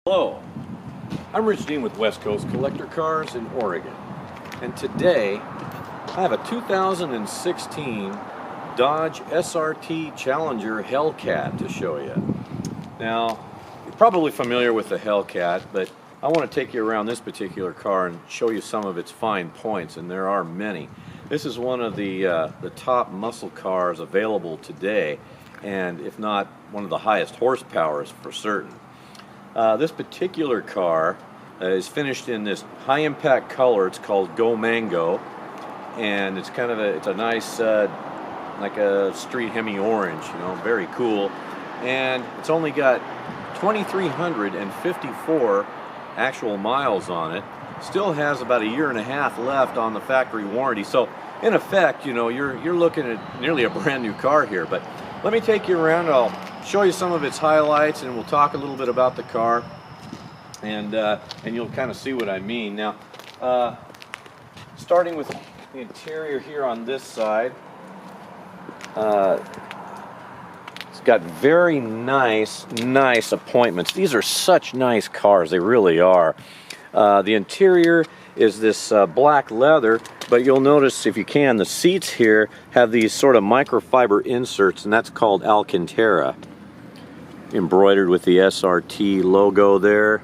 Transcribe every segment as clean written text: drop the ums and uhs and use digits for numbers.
Hello, I'm Rich Dean with West Coast Collector Cars in Oregon, and today I have a 2016 Dodge SRT Challenger Hellcat to show you. Now, you're probably familiar with the Hellcat, but I want to take you around this particular car and show you some of its fine points, and there are many. This is one of the top muscle cars available today, and if not one of the highest horsepowers for certain. This particular car is finished in this high impact color. It's called Go Mango, and it's kind of a nice like a street Hemi orange, you know, very cool. And it's only got 2,354 actual miles on it. Still has about a year and a half left on the factory warranty. So in effect, you know, you're looking at nearly a brand new car here. But let me take you around. I'll show you some of its highlights, and we'll talk a little bit about the car, and you'll kind of see what I mean. Now, starting with the interior here on this side, it's got very nice appointments. These are such nice cars, they really are. The interior is this black leather, but you'll notice, if you can, the seats here have these sort of microfiber inserts, and that's called Alcantara, embroidered with the SRT logo there.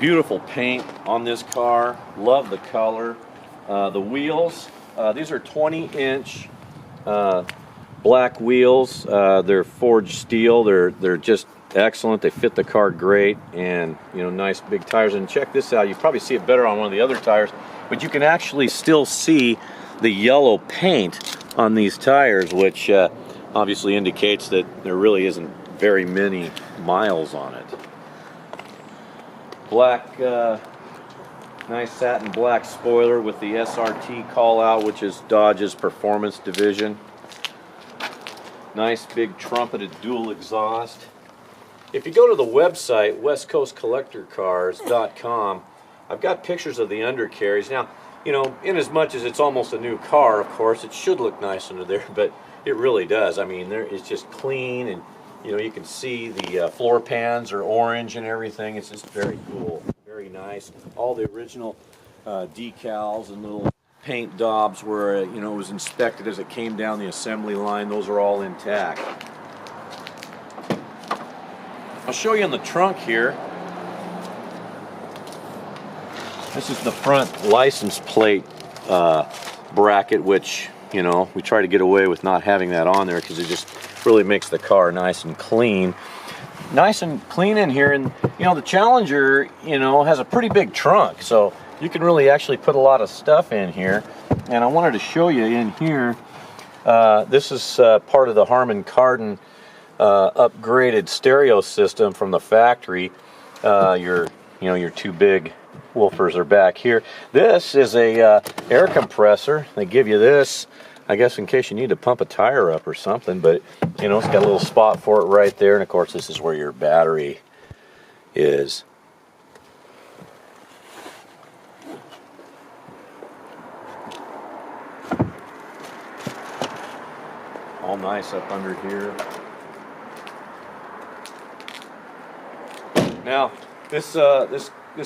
Beautiful paint on this car. Love the color. The wheels, these are 20-inch black wheels. They're forged steel. They're just excellent. They fit the car great, and you know, nice big tires. And check this out. You probably see it better on one of the other tires, but you can actually still see the yellow paint on these tires, which obviously indicates that there really isn't very many miles on it. Black, nice satin black spoiler with the SRT call out, which is Dodge's performance division. Nice big trumpeted dual exhaust. If you go to the website westcoastcollectorcars.com, I've got pictures of the undercarriage. Now, you know, in as much as it's almost a new car, of course, it should look nice under there, but it really does. I mean, it's just clean, and you know, you can see the floor pans are orange and everything. It's just very cool, very nice. All the original decals and little paint daubs where you know, it was inspected as it came down the assembly line. Those are all intact. I'll show you in the trunk here. This is the front license plate bracket, which, you know, we try to get away with not having that on there because it just really makes the car nice and clean. Nice and clean in here. And you know, the Challenger, you know, has a pretty big trunk, so you can really actually put a lot of stuff in here. And I wanted to show you in here, this is part of the Harman Kardon upgraded stereo system from the factory. Your two big woofers are back here. This is a air compressor. They give you this, I guess, in case you need to pump a tire up or something, but you know, it's got a little spot for it right there. And of course, this is where your battery is. All nice up under here. Now, this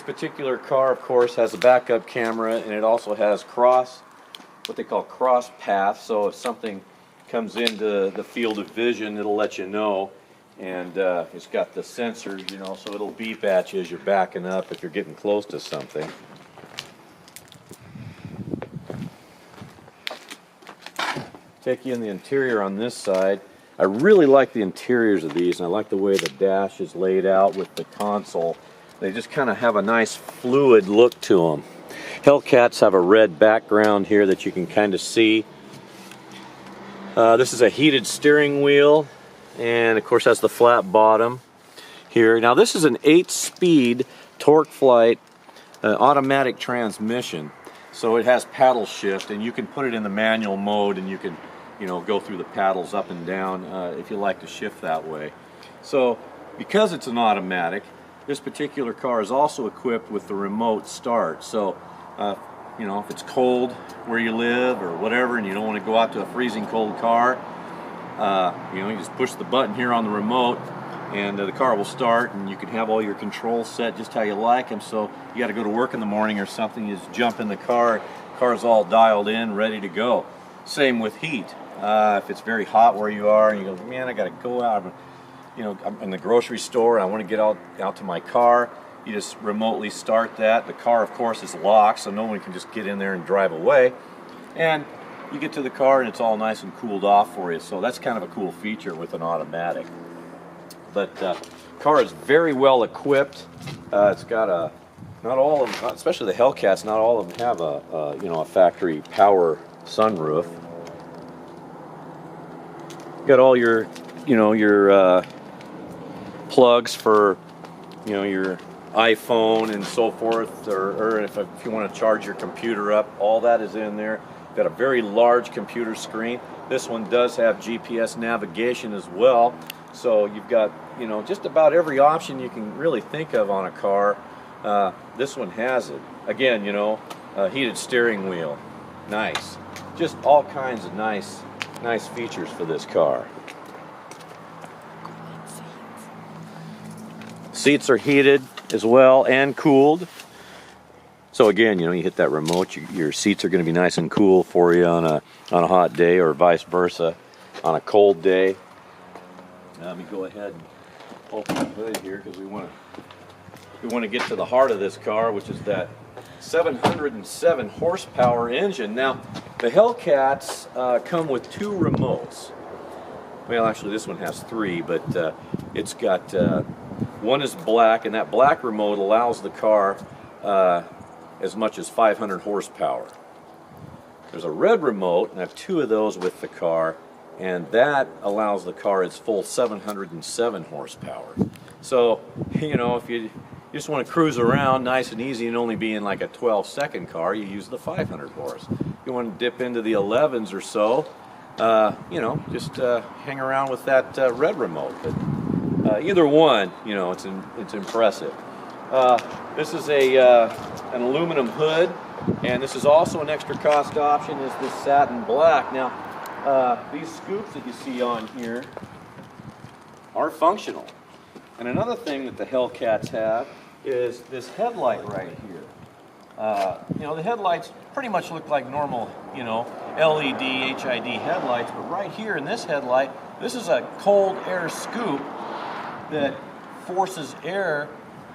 particular car, of course, has a backup camera, and it also has what they call cross path, so if something comes into the field of vision, it'll let you know. And it's got the sensor, you know, so it'll beep at you as you're backing up if you're getting close to something. Take you in the interior on this side. I really like the interiors of these, and I like the way the dash is laid out with the console. They just kind of have a nice fluid look to them. Hellcats have a red background here that you can kind of see. This is a heated steering wheel, and of course has the flat bottom here. Now this is an 8-speed Torqueflight automatic transmission. So it has paddle shift, and you can put it in the manual mode, and you can, you know, go through the paddles up and down if you like to shift that way. So because it's an automatic, this particular car is also equipped with the remote start. So you know, if it's cold where you live or whatever, and you don't want to go out to a freezing cold car, you know, you just push the button here on the remote, and the car will start, and you can have all your controls set just how you like them. So you got to go to work in the morning or something, you just jump in the car, car's all dialed in, ready to go. Same with heat. If it's very hot where you are, and you go, man, I got to go out, you know, I'm in the grocery store, I want to get out to my car. You just remotely start that. The car, of course, is locked, so no one can just get in there and drive away. And you get to the car, and it's all nice and cooled off for you. So that's kind of a cool feature with an automatic. But car is very well equipped. It's got a, not all of them, especially the Hellcats, not all of them have a you know, a factory power sunroof. Got all your, you know, your plugs for, you know, your iPhone and so forth, or if you want to charge your computer up, all that is in there. Got a very large computer screen. This one does have GPS navigation as well, so you've got, you know, just about every option you can really think of on a car. This one has it. Again, you know, heated steering wheel, nice. Just all kinds of nice features for this car. Seats are heated as well and cooled. So again, you know, you hit that remote, your seats are going to be nice and cool for you on a hot day, or vice versa on a cold day. Let me go ahead and open the hood here, because we want to get to the heart of this car, which is that 707 horsepower engine. Now, the Hellcats come with 2 remotes. Well, actually, this one has 3, but it's got one is black, and that black remote allows the car as much as 500 horsepower. There's a red remote, and I have 2 of those with the car, and that allows the car its full 707 horsepower. So, you know, if you just want to cruise around nice and easy and only be in like a 12-second car, you use the 500 horse. If you want to dip into the 11s or so, you know, just hang around with that red remote. But either one, you know, it's impressive. This is an aluminum hood, and this is also an extra cost option, is this satin black. Now, these scoops that you see on here are functional. And another thing that the Hellcats have is this headlight right here. You know, the headlights pretty much look like normal, you know, LED, HID headlights, but right here in this headlight, this is a cold air scoop that forces air,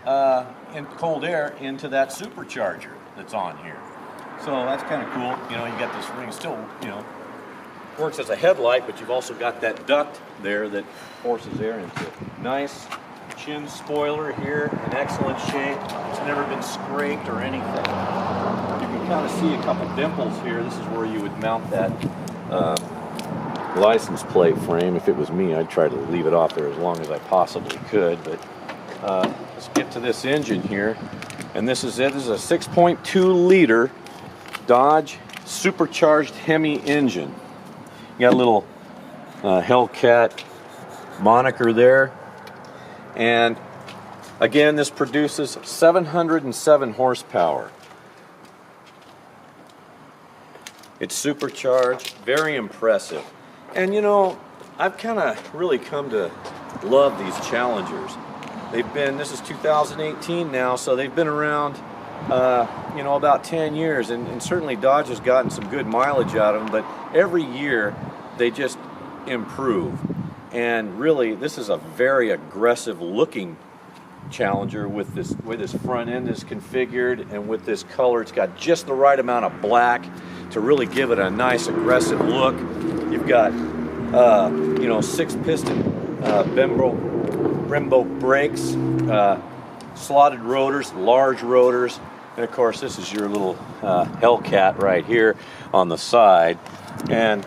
cold air into that supercharger that's on here. So that's kind of cool. You know, you got this ring, still, you know, works as a headlight, but you've also got that duct there that forces air into it. Nice chin spoiler here, in excellent shape. It's never been scraped or anything. You can kind of see a couple dimples here. This is where you would mount that license plate frame. If it was me, I'd try to leave it off there as long as I possibly could. But let's get to this engine here. And this is it. This is a 6.2 liter Dodge Supercharged Hemi engine. You got a little Hellcat moniker there. And again, this produces 707 horsepower. It's supercharged, very impressive. And you know, I've kind of really come to love these Challengers. They've been, this is 2018 now, so they've been around, you know, about 10 years. And certainly Dodge has gotten some good mileage out of them, but every year they just improve. And really, this is a very aggressive looking Challenger with this way this front end is configured, and with this color. It's got just the right amount of black to really give it a nice aggressive look. You've got you know, 6-piston Brembo brakes, slotted rotors, large rotors, and of course this is your little Hellcat right here on the side. And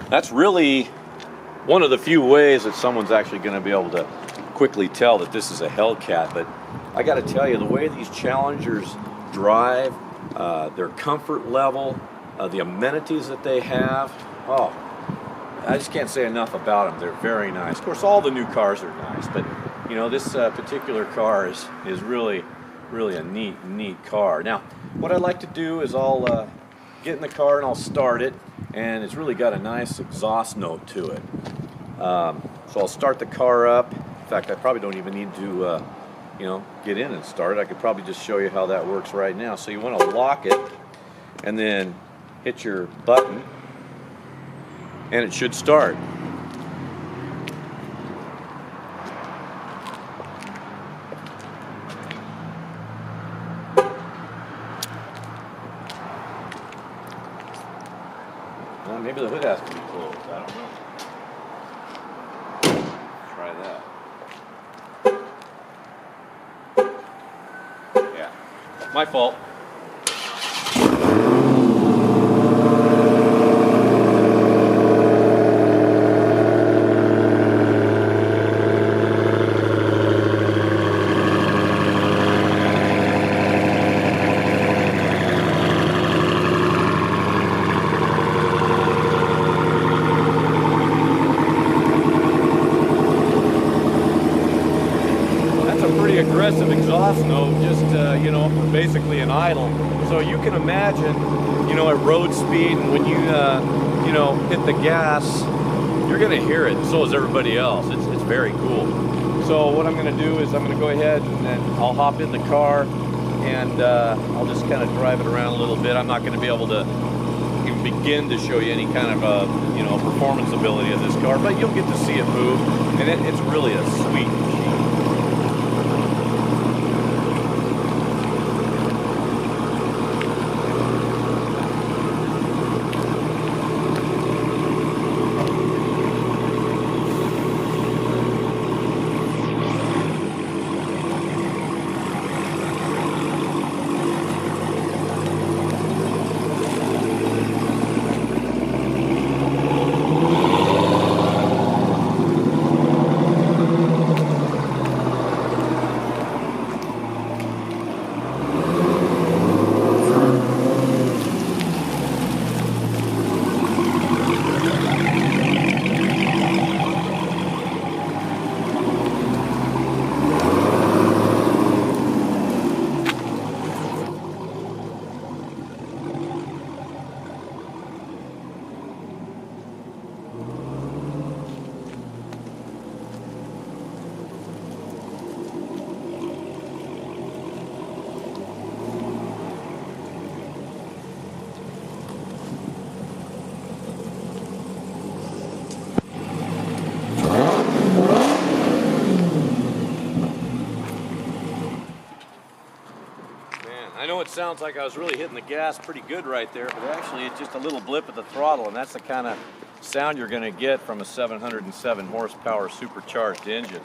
that's really one of the few ways that someone's actually going to be able to quickly tell that this is a Hellcat. But I got to tell you, the way these Challengers drive their comfort level, the amenities that they have. Oh, I just can't say enough about them. They're very nice. Of course, all the new cars are nice, but you know, this particular car is really a neat car. Now, what I like to do is I'll get in the car and I'll start it, and it's really got a nice exhaust note to it. So I'll start the car up. In fact, I probably don't even need to you know, get in and start it. I could probably just show you how that works right now. So you want to lock it and then hit your button and it should start. Well, maybe the hood has to be closed. I don't know. Try that. Yeah, my fault. Aggressive exhaust note, just you know, for basically an idle. So you can imagine, you know, at road speed, and when you you know, hit the gas, you're going to hear it. And so is everybody else. It's very cool. So what I'm going to do is I'm going to go ahead and then I'll hop in the car and I'll just kind of drive it around a little bit. I'm not going to be able to even begin to show you any kind of you know, performance ability of this car, but you'll get to see it move, and it's really a sweet machine. I know it sounds like I was really hitting the gas pretty good right there, but actually it's just a little blip at the throttle, and that's the kind of sound you're going to get from a 707 horsepower supercharged engine.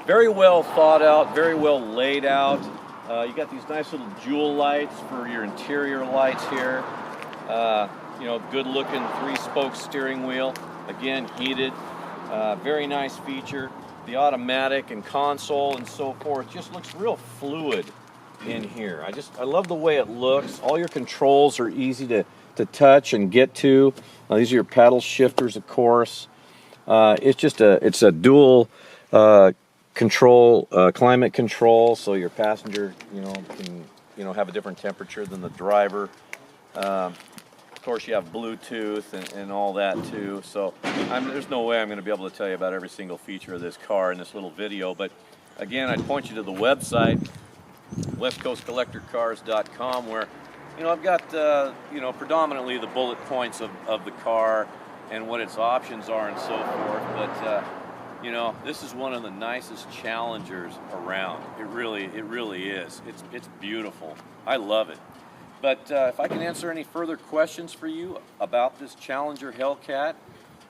Very well thought out, very well laid out. You got these nice little jewel lights for your interior lights here. You know, good looking 3-spoke steering wheel, again heated. Very nice feature. The automatic and console and so forth just looks real fluid in here. I love the way it looks. All your controls are easy to touch and get to. These are your paddle shifters, of course. It's a dual control, climate control, so your passenger, you know, can, you know, have a different temperature than the driver. Of course, you have Bluetooth and all that too. So there's no way I'm going to be able to tell you about every single feature of this car in this little video. But again, I'd point you to the website, westcoastcollectorcars.com, where, you know, I've got you know, predominantly the bullet points of the car and what its options are and so forth. But you know, this is one of the nicest Challengers around. It really is. It's beautiful. I love it. But if I can answer any further questions for you about this Challenger Hellcat,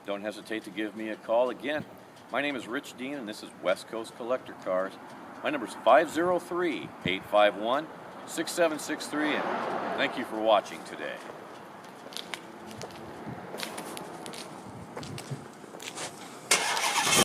don't hesitate to give me a call. Again, my name is Rich Dean, and this is West Coast Collector Cars. My number is 503-851-6763, and thank you for watching today.